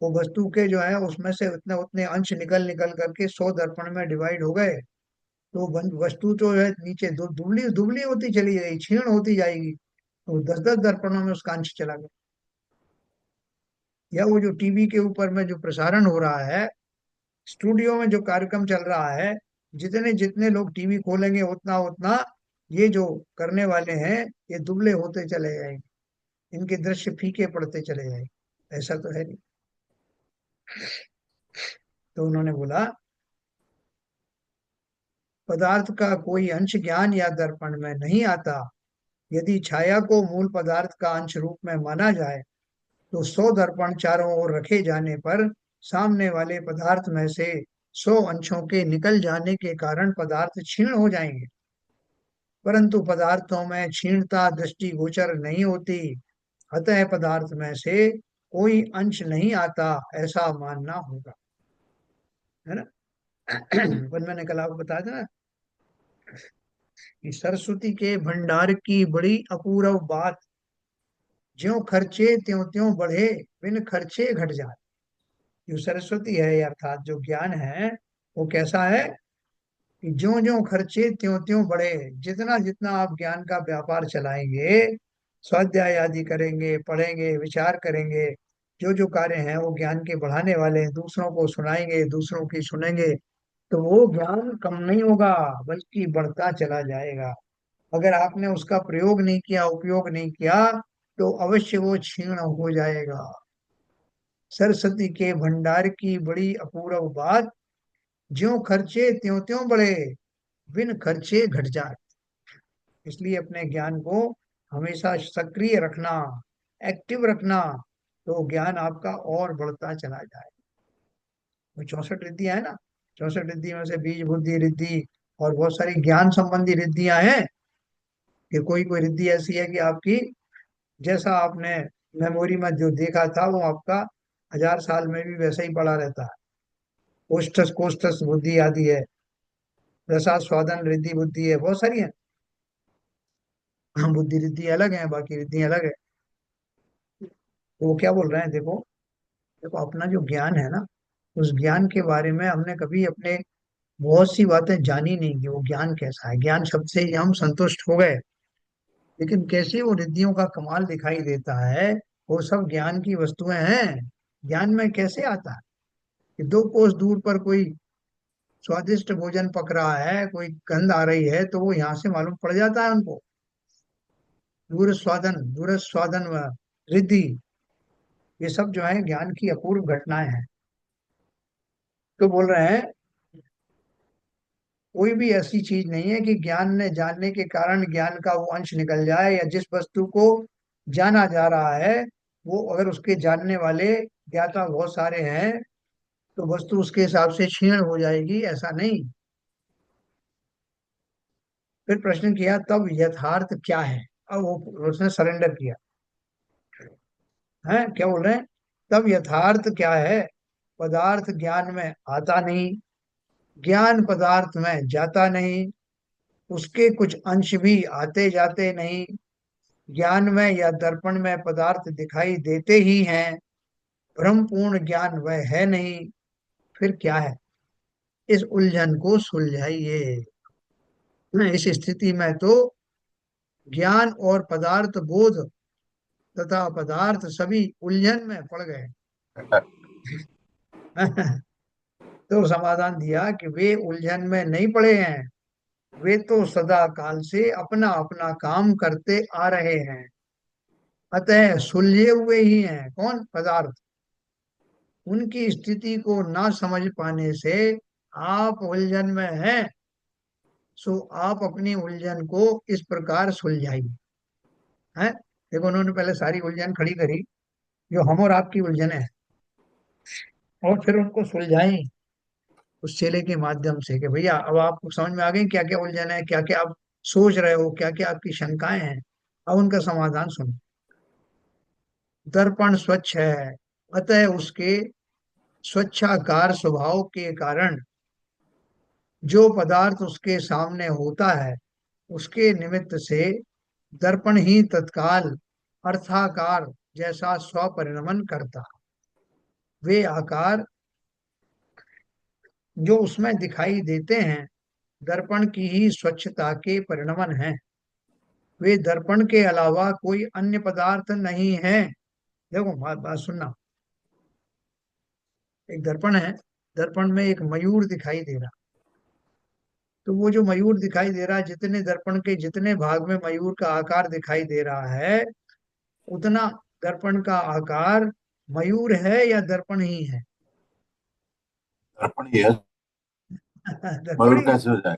वस्तु के जो है उसमें से उतने उतने अंश निकल निकल करके 100 दर्पण में डिवाइड हो गए। तो वस्तु तो है नीचे दुबली दुबली होती चली गई, क्षीण होती जाएगी। तो 10-10 दर्पणों में उसका अंश चला गया। या वो जो टीवी के ऊपर में जो प्रसारण हो रहा है, स्टूडियो में जो कार्यक्रम चल रहा है, जितने जितने लोग टीवी खोलेंगे उतना उतना ये जो करने वाले हैं ये दुबले होते चले जाएंगे, इनके दृश्य फीके पड़ते चले जाएंगे। ऐसा तो है नहीं। तो उन्होंने बोला, पदार्थ का कोई अंश ज्ञान या दर्पण में नहीं आता। यदि छाया को मूल पदार्थ का अंश रूप में माना जाए तो 100 दर्पण चारों ओर रखे जाने पर सामने वाले पदार्थ में से 100 अंशों के निकल जाने के कारण पदार्थ क्षीण हो जाएंगे। परंतु पदार्थों में क्षीणता दृष्टिगोचर नहीं होती, अतः पदार्थ में से कोई अंश नहीं आता, ऐसा मानना होगा। है ना। पर मैंने कल आपको बताया था ना कि सरस्वती के भंडार की बड़ी अपूर्व बात, ज्यों खर्चे त्यों त्यों बढ़े, बिन खर्चे घट जाए। जो सरस्वती है अर्थात जो ज्ञान है, वो कैसा है कि ज्यों ज्यों खर्चे त्यों त्यों बढ़े। जितना जितना आप ज्ञान का व्यापार चलाएंगे, स्वाध्याय आदि करेंगे, पढ़ेंगे, विचार करेंगे, जो जो कार्य हैं वो ज्ञान के बढ़ाने वाले हैं, दूसरों को सुनाएंगे, दूसरों की सुनेंगे, तो वो ज्ञान कम नहीं होगा बल्कि बढ़ता चला जाएगा। अगर आपने उसका प्रयोग नहीं किया, उपयोग नहीं किया, तो अवश्य वो क्षीण हो जाएगा। सरस्वती के भंडार की बड़ी अपूर्व बात, ज्यों खर्चे त्यों त्यों बढ़े, बिन खर्चे घट जाए। इसलिए अपने ज्ञान को हमेशा सक्रिय रखना, एक्टिव रखना, तो ज्ञान आपका और बढ़ता चला जाए। वो 64 रिद्धियां है ना, 64 रिद्धि में से बीज बुद्धि रिद्धि और बहुत सारी ज्ञान संबंधी रिद्धियां हैं। कि कोई कोई रिद्धि ऐसी है कि आपकी जैसा आपने मेमोरी में जो देखा था वो आपका 1000 साल में भी वैसा ही पड़ा रहता है। कोष्ठस कोष्ठस बुद्धि आदि है, रसा स्वादन रिद्धि बुद्धि है, बहुत सारी है। हाँ, बुद्धि रिद्धि अलग है, बाकी रिद्धि अलग है। तो वो क्या बोल रहे हैं, देखो, देखो अपना जो ज्ञान है ना, उस ज्ञान के बारे में हमने कभी अपने बहुत सी बातें जानी नहीं कि वो ज्ञान कैसा है। ज्ञान शब्द से ही हम संतुष्ट हो गए, लेकिन कैसे वो रिद्धियों का कमाल दिखाई देता है, वो सब ज्ञान की वस्तुएं हैं। ज्ञान में कैसे आता है कि 2 कोस दूर पर कोई स्वादिष्ट भोजन पक रहा है, कोई गंध आ रही है, तो वो यहाँ से मालूम पड़ जाता है उनको। दूर स्वादन व रिद्धि, ये सब जो है ज्ञान की अपूर्व घटनाएं हैं। तो बोल रहे हैं, कोई भी ऐसी चीज नहीं है कि ज्ञान ने जानने के कारण ज्ञान का वो अंश निकल जाए, या जिस वस्तु को जाना जा रहा है वो अगर उसके जानने वाले ज्ञाता बहुत सारे हैं तो वस्तु उसके हिसाब से क्षीण हो जाएगी, ऐसा नहीं। फिर प्रश्न किया, तब यथार्थ क्या है। अब वो उसने सरेंडर किया है, क्या बोल रहे हैं, तब यथार्थ क्या है। पदार्थ ज्ञान में आता नहीं, ज्ञान पदार्थ में जाता नहीं, उसके कुछ अंश भी आते जाते नहीं। ज्ञान में या दर्पण में पदार्थ दिखाई देते ही हैं, भ्रमपूर्ण ज्ञान वह है नहीं। फिर क्या है, इस उलझन को सुलझाइए। इस स्थिति में तो ज्ञान और पदार्थ बोध तथा पदार्थ सभी उलझन में पड़ गए। तो समाधान दिया कि वे उलझन में नहीं पड़े हैं, वे तो सदा काल से अपना अपना काम करते आ रहे हैं, अतः सुलझे हुए ही हैं। कौन, पदार्थ। उनकी स्थिति को ना समझ पाने से आप उलझन में हैं। सो आप अपनी उलझन को इस प्रकार सुलझाइए। हैं, देखो उन्होंने पहले सारी उलझन खड़ी करी जो हम और आपकी उलझन है, और फिर उनको सुलझाई उस चेले के माध्यम से कि भैया अब आपको समझ में आ गई क्या क्या उलझन है, क्या क्या आप सोच रहे हो, क्या क्या आपकी शंकाएं हैं। अब उनका समाधान सुनो। दर्पण स्वच्छ है, अतः उसके स्वच्छाकार स्वभाव के कारण जो पदार्थ उसके सामने होता है उसके निमित्त से दर्पण ही तत्काल अर्थाकार जैसा स्वपरिणमन करता। वे आकार जो उसमें दिखाई देते हैं दर्पण की ही स्वच्छता के परिणमन हैं। वे दर्पण के अलावा कोई अन्य पदार्थ नहीं है। देखो बात बात सुनना। एक दर्पण है, दर्पण में एक मयूर दिखाई दे रहा। तो वो जो मयूर दिखाई दे रहा है, जितने दर्पण के जितने भाग में मयूर का आकार दिखाई दे रहा है, उतना दर्पण का आकार मयूर है या दर्पण ही है? दर्पण ही है। दर्पण मयूर ही है। कैसे हो जाए?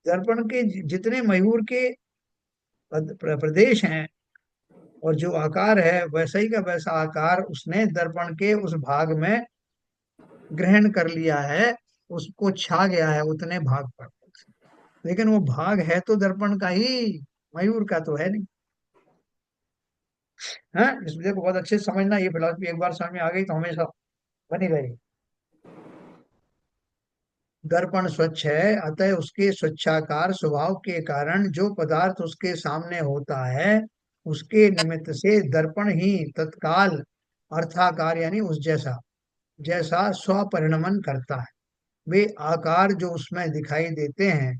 दर्पण के जितने मयूर के प्रदेश हैं और जो आकार है, वैसा ही का वैसा आकार उसने दर्पण के उस भाग में ग्रहण कर लिया है, उसको छा गया है उतने भाग पर। लेकिन वो भाग है तो दर्पण का ही, मयूर का तो है नहीं। है इसलिए को बहुत अच्छे से समझना, ये फिलॉसफी एक बार समझ में आ गई तो हमेशा बनी रहेगी। दर्पण स्वच्छ है, अतः उसके स्वच्छाकार स्वभाव के कारण जो पदार्थ उसके सामने होता है, उसके निमित्त से दर्पण ही तत्काल अर्थाकार यानी उस जैसा जैसा स्वपरिणमन करता है। वे आकार जो उसमें दिखाई देते हैं,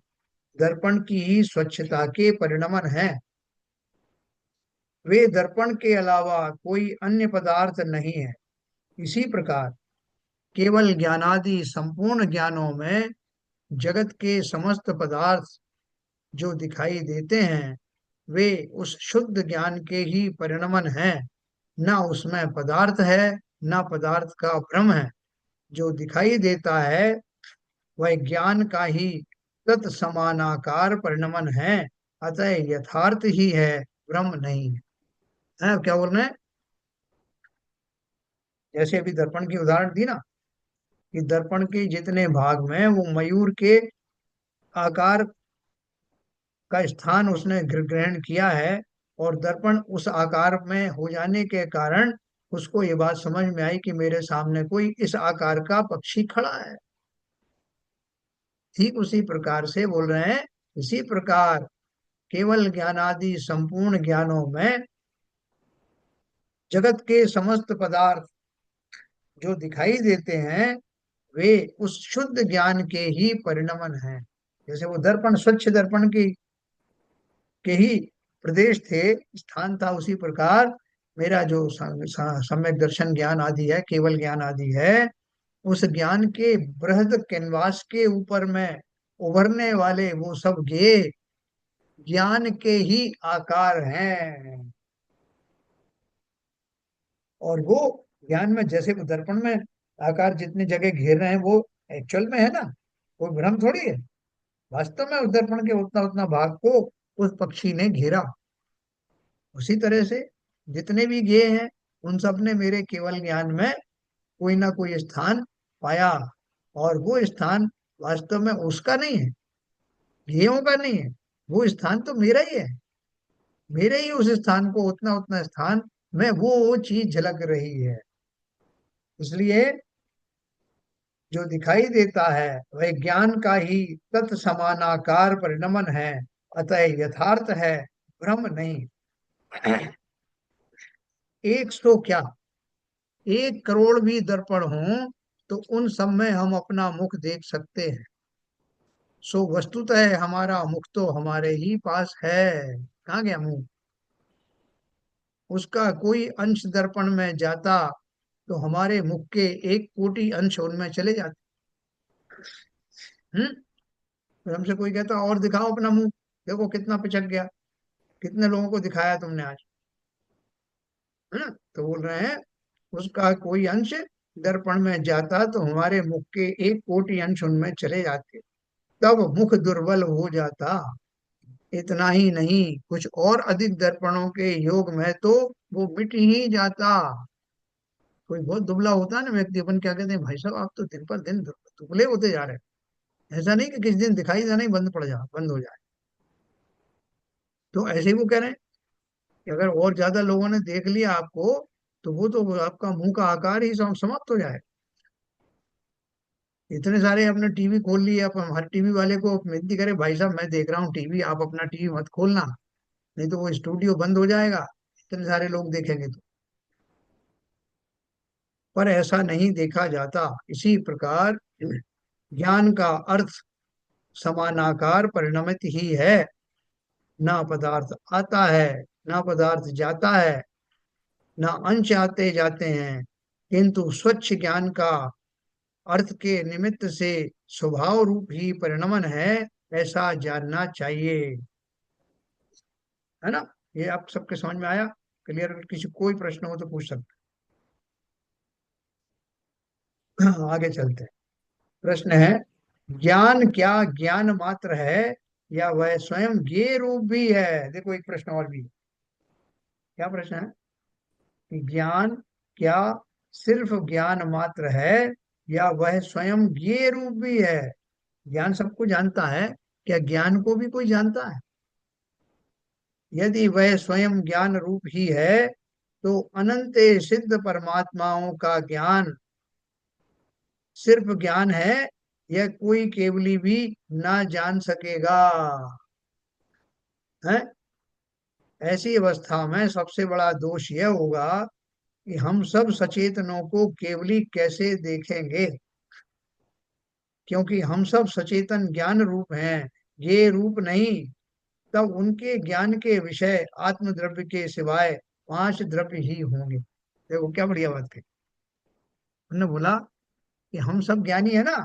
दर्पण की ही स्वच्छता के परिणमन हैं। वे दर्पण के अलावा कोई अन्य पदार्थ नहीं है। इसी प्रकार केवल ज्ञानादि संपूर्ण ज्ञानों में जगत के समस्त पदार्थ जो दिखाई देते हैं, वे उस शुद्ध ज्ञान के ही परिणमन हैं। न उसमें पदार्थ है, न पदार्थ का भ्रम है। जो दिखाई देता है वह ज्ञान का ही तत्समानाकार परिणमन है, अतः यथार्थ ही है, भ्रम नहीं है। क्या बोल रहे हैं? जैसे अभी दर्पण की उदाहरण दी ना, कि दर्पण के जितने भाग में वो मयूर के आकार का स्थान उसने ग्रहण किया है, और दर्पण उस आकार में हो जाने के कारण उसको ये बात समझ में आई कि मेरे सामने कोई इस आकार का पक्षी खड़ा है। ठीक उसी प्रकार से बोल रहे हैं, इसी प्रकार केवल ज्ञानादि संपूर्ण ज्ञानों में जगत के समस्त पदार्थ जो दिखाई देते हैं, वे उस शुद्ध ज्ञान के ही परिणमन हैं। जैसे वो दर्पण स्वच्छ दर्पण के ही प्रदेश थे, स्थान था, उसी प्रकार मेरा जो सम्यक दर्शन ज्ञान आदि है, केवल ज्ञान आदि है, उस ज्ञान के बृहद कैनवास के ऊपर में उभरने वाले वो सब ज्ञेय ज्ञान के ही आकार हैं। और वो ज्ञान में जैसे वो दर्पण में आकार जितनी जगह घेर रहे हैं, वो एक्चुअल में है ना, कोई भ्रम थोड़ी है। वास्तव में उस दर्पण के उतना उतना भाग को उस पक्षी ने घेरा। उसी तरह से जितने भी ज्ञेय हैं, उन सब ने मेरे केवल ज्ञान में कोई ना कोई स्थान पाया। और वो स्थान वास्तव में उसका नहीं है, ज्ञेयों का नहीं है। वो स्थान तो मेरा ही है। मेरे ही उस स्थान को उतना उतना स्थान में वो चीज झलक रही है। इसलिए जो दिखाई देता है वह ज्ञान का ही तत्समानाकार परिणमन है, अतः यथार्थ है, भ्रम नहीं। एक सौ क्या, 1 करोड़ भी दर्पण हो तो उन सब में हम अपना मुख देख सकते हैं। सो वस्तुतः हमारा मुख तो हमारे ही पास है। कहाँ गया मुंह? उसका कोई अंश दर्पण में जाता तो हमारे मुख के 1 कोटि अंश उनमें चले जाते। हम्म। फिर हमसे कोई कहता और दिखाओ अपना मुंह, देखो कितना पिचक गया, कितने लोगों को दिखाया तुमने आज। है ना? तो बोल रहे हैं उसका कोई अंश दर्पण में जाता तो हमारे मुख के 1 कोटि अंश उनमें चले जाते, तब मुख दुर्बल हो जाता। इतना ही नहीं, कुछ और अधिक दर्पणों के योग में तो वो मिट ही जाता। कोई बहुत दुबला होता है ना व्यक्ति, अपन क्या कहते हैं, भाई साहब आप तो दिन पर दिन दुबले होते जा रहे हैं। ऐसा नहीं कि किसी दिन दिखाई देना ही बंद हो जाए। तो ऐसे ही वो कह रहे हैं कि अगर और ज्यादा लोगों ने देख लिया आपको, तो वो तो आपका मुंह का आकार ही समाप्त हो जाए। इतने सारे अपने टीवी खोल लिए, आप हर टीवी वाले को विनती करें, भाई साहब मैं देख रहा हूँ टीवी, आप अपना टीवी मत खोलना, नहीं तो वो स्टूडियो बंद हो जाएगा, इतने सारे लोग देखेंगे तो। पर ऐसा नहीं देखा जाता। इसी प्रकार ज्ञान का अर्थ समानाकार परिणमित ही है। ना पदार्थ आता है, ना पदार्थ जाता है, ना अंश आते जाते हैं, किंतु स्वच्छ ज्ञान का अर्थ के निमित्त से स्वभाव रूप ही परिणमन है, ऐसा जानना चाहिए। है ना? ये आप सबके समझ में आया? क्लियर? अगर किसी कोई प्रश्न हो तो पूछ सकते हैं। आगे चलते हैं। प्रश्न है, ज्ञान क्या ज्ञान मात्र है, या वह स्वयं ज्ञेय रूप भी है? देखो एक प्रश्न और भी है। क्या प्रश्न है? कि ज्ञान क्या सिर्फ ज्ञान मात्र है, या वह स्वयं ज्ञेय रूप भी है? ज्ञान सबको जानता है, क्या ज्ञान को भी कोई जानता है? यदि वह स्वयं ज्ञान रूप ही है, तो अनंत सिद्ध परमात्माओं का ज्ञान सिर्फ ज्ञान है, यह कोई केवली भी ना जान सकेगा। है? ऐसी अवस्था में सबसे बड़ा दोष यह होगा कि हम सब सचेतनों को केवली कैसे देखेंगे, क्योंकि हम सब सचेतन ज्ञान रूप हैं, ये रूप नहीं। तब उनके ज्ञान के विषय आत्म द्रव्य के सिवाय पांच द्रव्य ही होंगे। देखो क्या बढ़िया बात कही। उन्होंने बोला कि हम सब ज्ञानी है ना,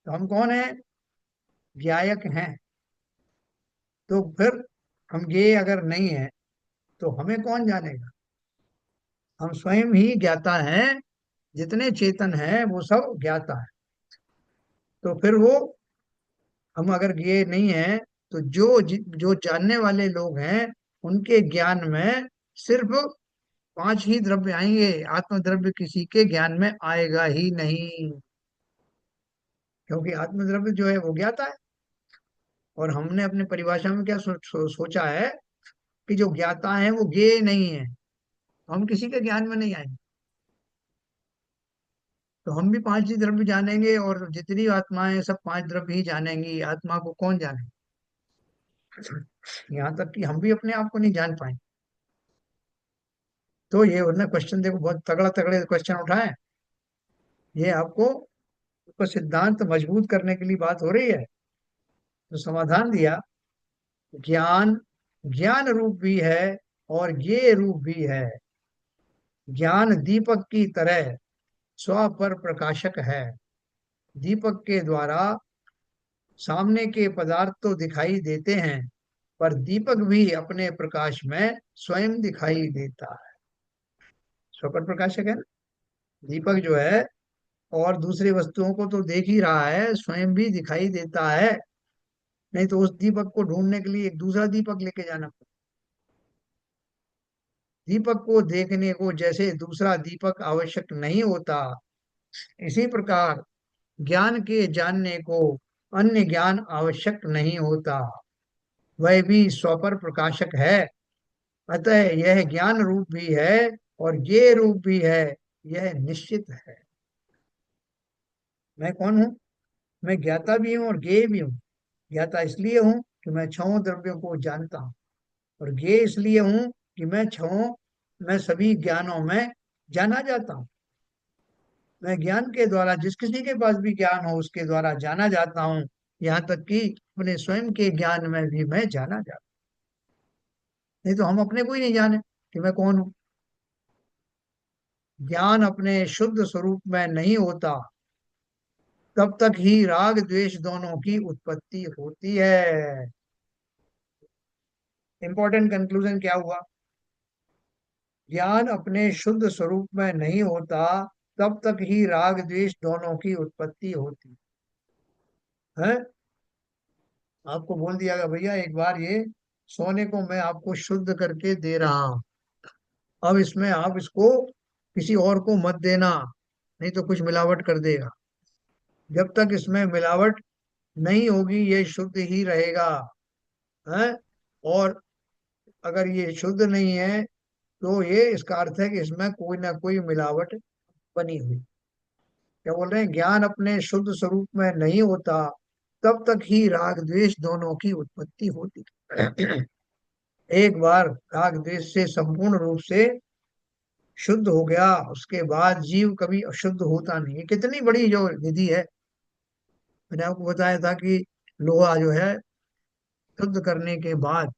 तो हम कौन है? ज्ञायक हैं। तो फिर हम ये अगर नहीं है, तो हमें कौन जानेगा? हम स्वयं ही ज्ञाता हैं। जितने चेतन हैं वो सब ज्ञाता है। तो फिर वो, हम अगर ये नहीं है, तो जो जानने वाले लोग हैं, उनके ज्ञान में सिर्फ पांच ही द्रव्य आएंगे। आत्म द्रव्य किसी के ज्ञान में आएगा ही नहीं, क्योंकि आत्म द्रव्य जो है वो ज्ञाता है। और हमने अपने परिभाषा में क्या सोचा है कि जो ज्ञाता है वो ज्ञेय नहीं है, तो हम किसी के ज्ञान में नहीं आएंगे। तो हम भी पांच ही द्रव्य जानेंगे, और जितनी आत्माएं हैं, सब पांच द्रव्य ही जानेंगी। आत्मा को कौन जाने? यहाँ तक कि हम भी अपने आप को नहीं जान पाएंगे। तो ये उन्होंने क्वेश्चन, देखो बहुत तगड़ा तगड़े क्वेश्चन उठाए। ये आपको ऊपर सिद्धांत मजबूत करने के लिए बात हो रही है। तो समाधान दिया, ज्ञान ज्ञान रूप भी है और ये रूप भी है। ज्ञान दीपक की तरह स्व पर प्रकाशक है। दीपक के द्वारा सामने के पदार्थ तो दिखाई देते हैं, पर दीपक भी अपने प्रकाश में स्वयं दिखाई देता है। स्व पर प्रकाशक है ना दीपक जो है, और दूसरी वस्तुओं को तो देख ही रहा है, स्वयं भी दिखाई देता है। नहीं तो उस दीपक को ढूंढने के लिए एक दूसरा दीपक लेके जाना पड़ता। दीपक को देखने को जैसे दूसरा दीपक आवश्यक नहीं होता, इसी प्रकार ज्ञान के जानने को अन्य ज्ञान आवश्यक नहीं होता। वह भी स्वपर प्रकाशक है। अतः यह ज्ञान रूप भी है और ये रूप भी है, यह निश्चित है। मैं कौन हूँ? मैं ज्ञाता भी हूँ और ज्ञेय भी हूँ। ज्ञाता इसलिए हूँ कि मैं छहों द्रव्यों को जानता हूँ, और ज्ञेय इसलिए हूँ कि मैं सभी ज्ञानों में जाना जाता हूँ। मैं ज्ञान के द्वारा, जिस किसी के पास भी ज्ञान हो उसके द्वारा जाना जाता हूँ। यहाँ तक कि अपने स्वयं के ज्ञान में भी मैं जाना जाता हूँ। नहीं तो हम अपने को ही नहीं जाने कि मैं कौन हूँ। ज्ञान अपने शुद्ध स्वरूप में नहीं होता, तब तक ही राग द्वेष दोनों की उत्पत्ति होती है। इंपॉर्टेंट कंक्लूजन क्या हुआ? ज्ञान अपने शुद्ध स्वरूप में नहीं होता, तब तक ही राग द्वेष दोनों की उत्पत्ति होती है। आपको बोल दिया गया भैया एक बार, ये सोने को मैं आपको शुद्ध करके दे रहा हूं, अब इसमें आप इसको किसी और को मत देना, नहीं तो कुछ मिलावट कर देगा। जब तक इसमें मिलावट नहीं होगी ये शुद्ध ही रहेगा। है? और अगर ये शुद्ध नहीं है, तो ये इसका अर्थ है कि इसमें कोई ना कोई मिलावट बनी हुई। क्या बोल रहे हैं? ज्ञान अपने शुद्ध स्वरूप में नहीं होता, तब तक ही राग द्वेष दोनों की उत्पत्ति होती। एक बार राग द्वेष से संपूर्ण रूप से शुद्ध हो गया, उसके बाद जीव कभी अशुद्ध होता नहीं। ये कितनी बड़ी जो निधि है। मैंने आपको बताया था कि लोहा जो है शुद्ध करने के बाद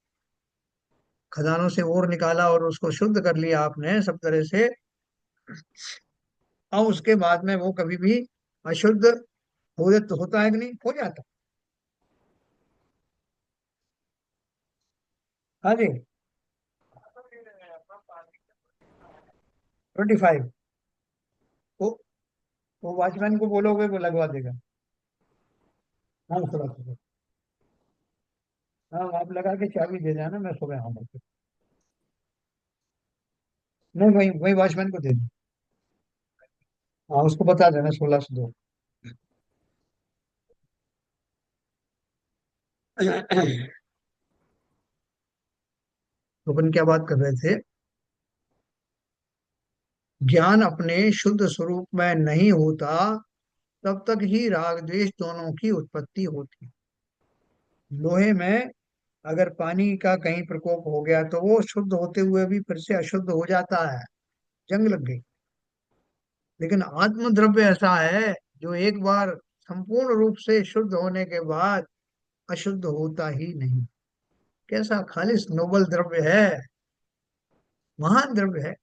खदानों से और निकाला और उसको शुद्ध कर लिया आपने सब तरह से, और उसके बाद में वो कभी भी अशुद्ध होता है कि नहीं, हो जाता। हाँ जी। 25। वो वो वॉचमैन को बोलोगे वो लगवा देगा। हाँ थोड़ा सा। हाँ आप लगा के चाबी दे देना, मैं सुबह आऊंगा फिर। नहीं वही वही वॉचमैन को दे दो। हाँ उसको बता देना 16 से 2। तो अपन क्या बात कर रहे थे? ज्ञान अपने शुद्ध स्वरूप में नहीं होता तब तक ही राग द्वेष दोनों की उत्पत्ति होती है। लोहे में अगर पानी का कहीं प्रकोप हो गया तो वो शुद्ध होते हुए भी फिर से अशुद्ध हो जाता है, जंग लग गई। लेकिन आत्म द्रव्य ऐसा है जो एक बार संपूर्ण रूप से शुद्ध होने के बाद अशुद्ध होता ही नहीं। कैसा खालिस नोबल द्रव्य है, महान द्रव्य है।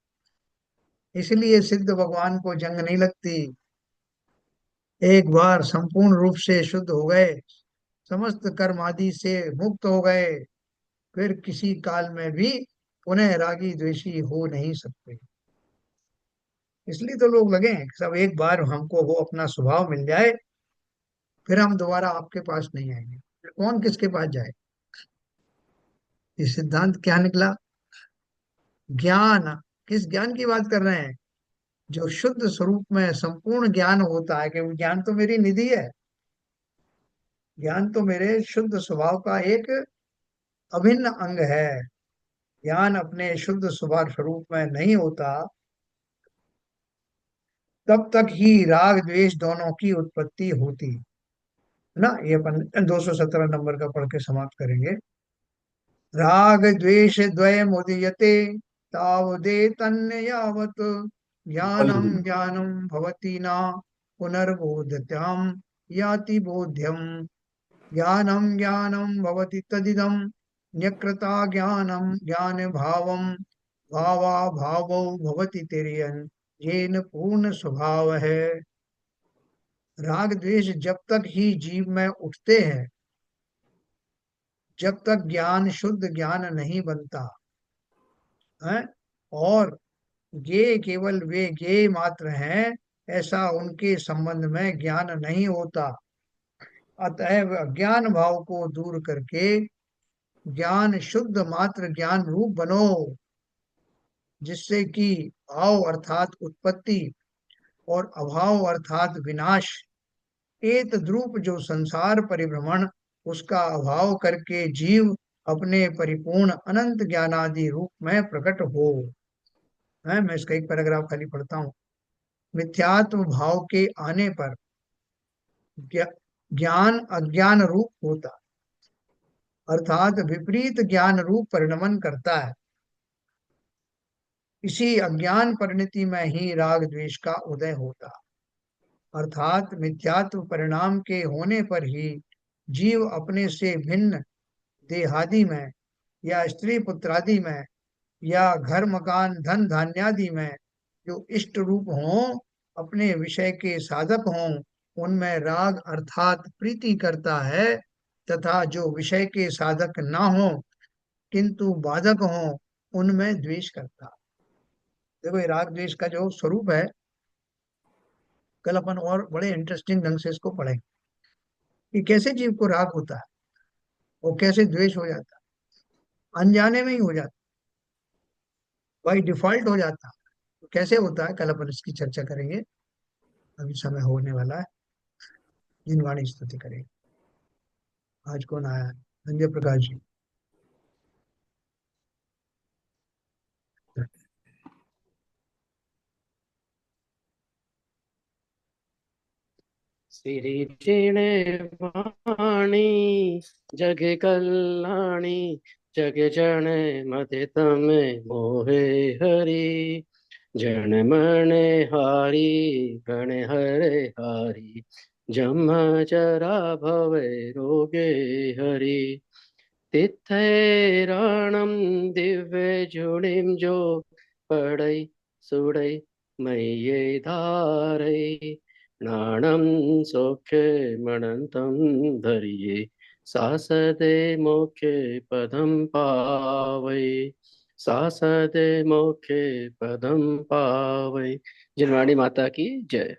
इसलिए सिद्ध भगवान को जंग नहीं लगती। एक बार संपूर्ण रूप से शुद्ध हो गए, समस्त कर्म आदि से मुक्त हो गए, फिर किसी काल में भी पुनः रागी द्वेषी हो नहीं सकते। इसलिए तो लोग लगे हैं कि सब एक बार हमको वो अपना स्वभाव मिल जाए, फिर हम दोबारा आपके पास नहीं आएंगे। फिर कौन किसके पास जाए? ये सिद्धांत क्या निकला? ज्ञान, किस ज्ञान की बात कर रहे हैं? जो शुद्ध स्वरूप में संपूर्ण ज्ञान होता है कि वो ज्ञान तो मेरी निधि है, ज्ञान तो मेरे शुद्ध स्वभाव का एक अभिन्न अंग है। ज्ञान अपने शुद्ध स्वभाव स्वरूप में नहीं होता तब तक ही राग द्वेष दोनों की उत्पत्ति होती है ना। ये अपन 217 नंबर का पढ़ के समाप्त करेंगे। राग द्वेष द्वयम उदीयते तावदे तन्य यावत् ज्ञानम ज्ञानम भवति न पुनर्बोधत्याम याति बोध्यम। ज्ञानम ज्ञानम भवति तदिदम न्यकृता ज्ञानम ज्ञान भावम भावा भावो भवति तिर्यन येन पूर्ण स्वभाव है। राग द्वेष जब तक ही जीव में उठते हैं, जब तक ज्ञान शुद्ध ज्ञान नहीं बनता है। और ये केवल वे ज्ञेय मात्र हैं, ऐसा उनके संबंध में ज्ञान नहीं होता। अतएव अज्ञान भाव को दूर करके ज्ञान शुद्ध मात्र ज्ञान रूप बनो, जिससे कि भाव अर्थात उत्पत्ति और अभाव अर्थात विनाश, एक द्रूप जो संसार परिभ्रमण, उसका अभाव करके जीव अपने परिपूर्ण अनंत ज्ञानादि रूप में प्रकट हो। है, मैं इसका एक पैराग्राफ खाली पढ़ता हूँ। मिथ्यात्व भाव के आने पर ज्ञ- ज्ञान अज्ञान रूप होता, अर्थात विपरीत ज्ञान रूप परिणमन करता है। इसी अज्ञान परिणति में ही राग द्वेष का उदय होता, अर्थात मिथ्यात्व परिणाम के होने पर ही जीव अपने से भिन्न देहादि में या स्त्री पुत्रादि में या घर मकान धन धान्यादि में जो इष्ट रूप हों, अपने विषय के साधक हों, उनमें राग अर्थात प्रीति करता है, तथा जो विषय के साधक ना हो किंतु बाधक हों, उनमें द्वेष करता। देखो ये राग द्वेष का जो स्वरूप है, कल अपन और बड़े इंटरेस्टिंग ढंग से इसको पढ़ेंगे कि कैसे जीव को राग होता है और कैसे द्वेष हो जाता है। अनजाने में ही हो जाता, बाई डिफॉल्ट हो जाता। तो कैसे होता है कल अपन इसकी चर्चा करेंगे। अभी समय होने वाला है, जिनवाणी स्तुति करेंगे। आज कौन आया है? संजय प्रकाश जी। सिरि जिणे वाणी जग कल्याणी जग जन मति तमे मोहे हरि जन मन हारी गण हरे हारी जरा भवे रोगे हरि तिथैराणं दिव्य जुणिं जो पडै सुडै मय्ये धारै नाणं सौख्ये मणन्तं धरिये सासदे मोक्षे पदं पावै सासदे मोक्षे पदं पावै। जिनवाणी माता की जय।